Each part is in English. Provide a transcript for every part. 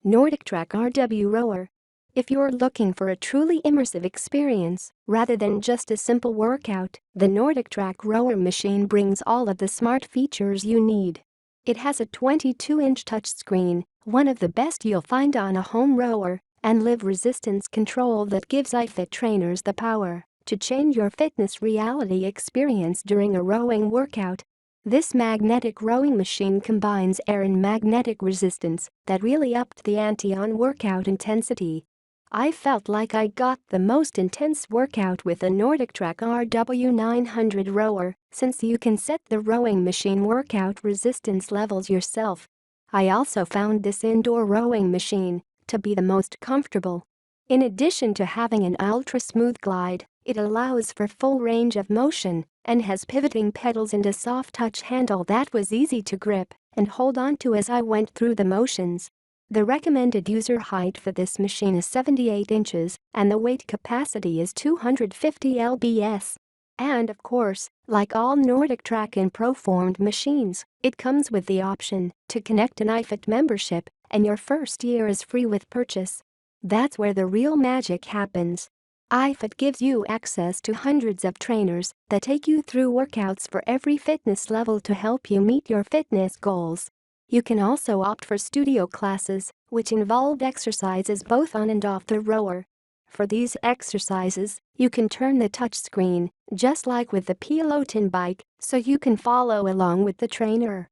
NordicTrack RW Rower. If you're looking for a truly immersive experience, rather than just a simple workout, the NordicTrack Rower machine brings all of the smart features you need. It has a 22-inch touchscreen, one of the best you'll find on a home rower, and live resistance control that gives iFit trainers the power to change your fitness reality experience during a rowing workout. This magnetic rowing machine combines air and magnetic resistance that really upped the ante on workout intensity. I felt like I got the most intense workout with the NordicTrack RW 900 rower, since you can set the rowing machine workout resistance levels yourself. I also found this indoor rowing machine to be the most comfortable. In addition to having an ultra-smooth glide, it allows for full range of motion and has pivoting pedals and a soft touch handle that was easy to grip and hold on to as I went through the motions. The recommended user height for this machine is 78 inches and the weight capacity is 250 lbs. And of course, like all NordicTrack and ProForm machines, it comes with the option to connect an iFit membership, and your first year is free with purchase. That's where the real magic happens. iFit gives you access to hundreds of trainers that take you through workouts for every fitness level to help you meet your fitness goals. You can also opt for studio classes, which involve exercises both on and off the rower. For these exercises, you can turn the touchscreen, just like with the Peloton Bike, so you can follow along with the trainer.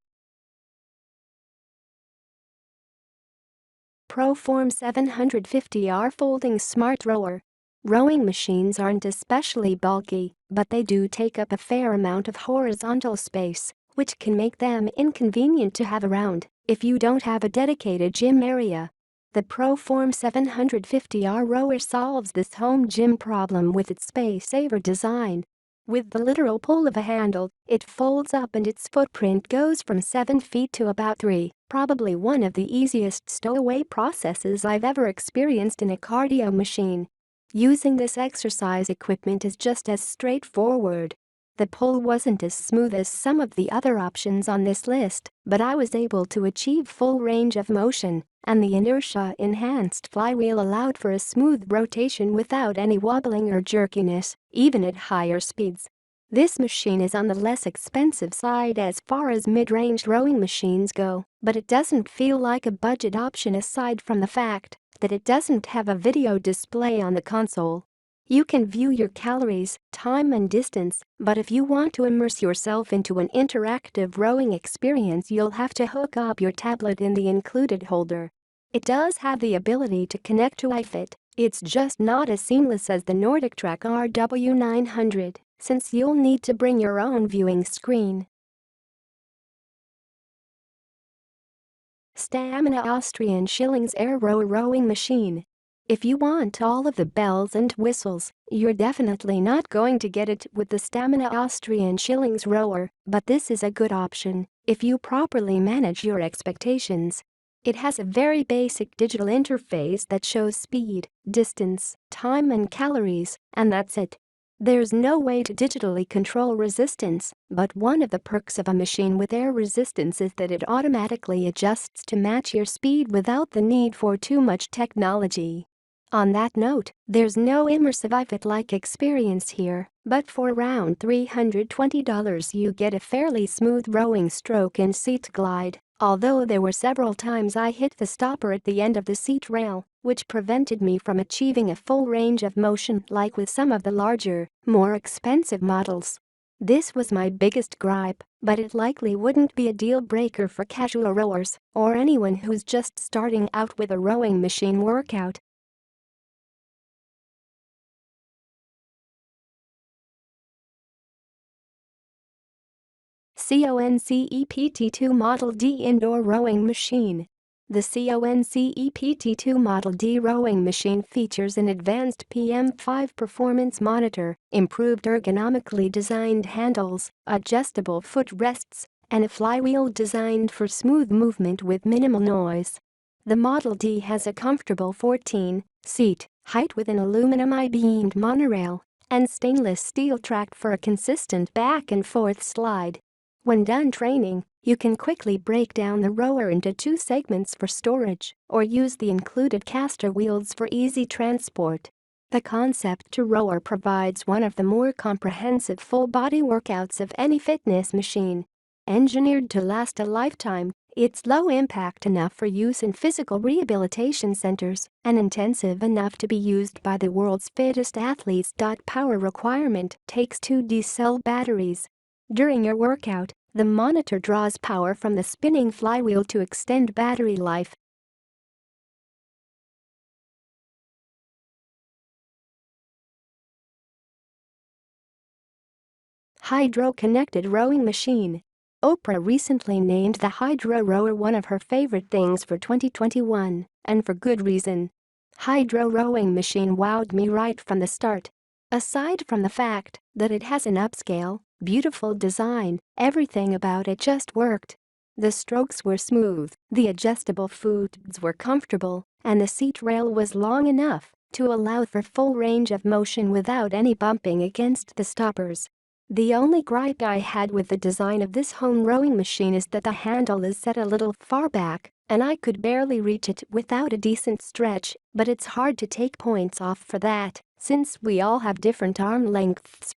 ProForm 750R Folding Smart Rower. Rowing machines aren't especially bulky, but they do take up a fair amount of horizontal space, which can make them inconvenient to have around if you don't have a dedicated gym area. The ProForm 750R rower solves this home gym problem with its space-saver design. With the literal pull of a handle, it folds up and its footprint goes from 7 feet to about 3, probably one of the easiest stowaway processes I've ever experienced in a cardio machine. Using this exercise equipment is just as straightforward. The pull wasn't as smooth as some of the other options on this list, but I was able to achieve full range of motion, and the inertia-enhanced flywheel allowed for a smooth rotation without any wobbling or jerkiness, even at higher speeds. This machine is on the less expensive side as far as mid-range rowing machines go, but it doesn't feel like a budget option aside from the fact that it doesn't have a video display on the console. You can view your calories, time and distance, but if you want to immerse yourself into an interactive rowing experience, you'll have to hook up your tablet in the included holder. It does have the ability to connect to iFit, it's just not as seamless as the NordicTrack RW 900, since you'll need to bring your own viewing screen. Stamina Austrian Schillings Air Row Rowing Machine. If you want all of the bells and whistles, you're definitely not going to get it with the Stamina Austrian Schillings rower, but this is a good option if you properly manage your expectations. It has a very basic digital interface that shows speed, distance, time and calories, and that's it. There's no way to digitally control resistance, but one of the perks of a machine with air resistance is that it automatically adjusts to match your speed without the need for too much technology. On that note, there's no immersive iFit-like experience here, but for around $320 you get a fairly smooth rowing stroke and seat glide, although there were several times I hit the stopper at the end of the seat rail, which prevented me from achieving a full range of motion like with some of the larger, more expensive models. This was my biggest gripe, but it likely wouldn't be a deal breaker for casual rowers or anyone who's just starting out with a rowing machine workout. CONCEPT2 Model D Indoor Rowing Machine. The CONCEPT2 Model D rowing machine features an advanced PM5 performance monitor, improved ergonomically designed handles, adjustable footrests, and a flywheel designed for smooth movement with minimal noise. The Model D has a comfortable 14-seat height with an aluminum I-beamed monorail and stainless steel track for a consistent back and forth slide. When done training, you can quickly break down the rower into 2 segments for storage or use the included caster wheels for easy transport. The Concept 2 rower provides one of the more comprehensive full-body workouts of any fitness machine. Engineered to last a lifetime, it's low impact enough for use in physical rehabilitation centers and intensive enough to be used by the world's fittest athletes. Power requirement takes 2 D-cell batteries. During your workout, the monitor draws power from the spinning flywheel to extend battery life. Hydrow connected rowing machine. Oprah recently named the Hydrow rower one of her favorite things for 2021, and for good reason. Hydrow rowing machine wowed me right from the start. Aside from the fact that it has an upscale, beautiful design, everything about it just worked. The strokes were smooth, the adjustable foots were comfortable, and the seat rail was long enough to allow for full range of motion without any bumping against the stoppers. The only gripe I had with the design of this home rowing machine is that the handle is set a little far back, and I could barely reach it without a decent stretch, but it's hard to take points off for that, since we all have different arm lengths.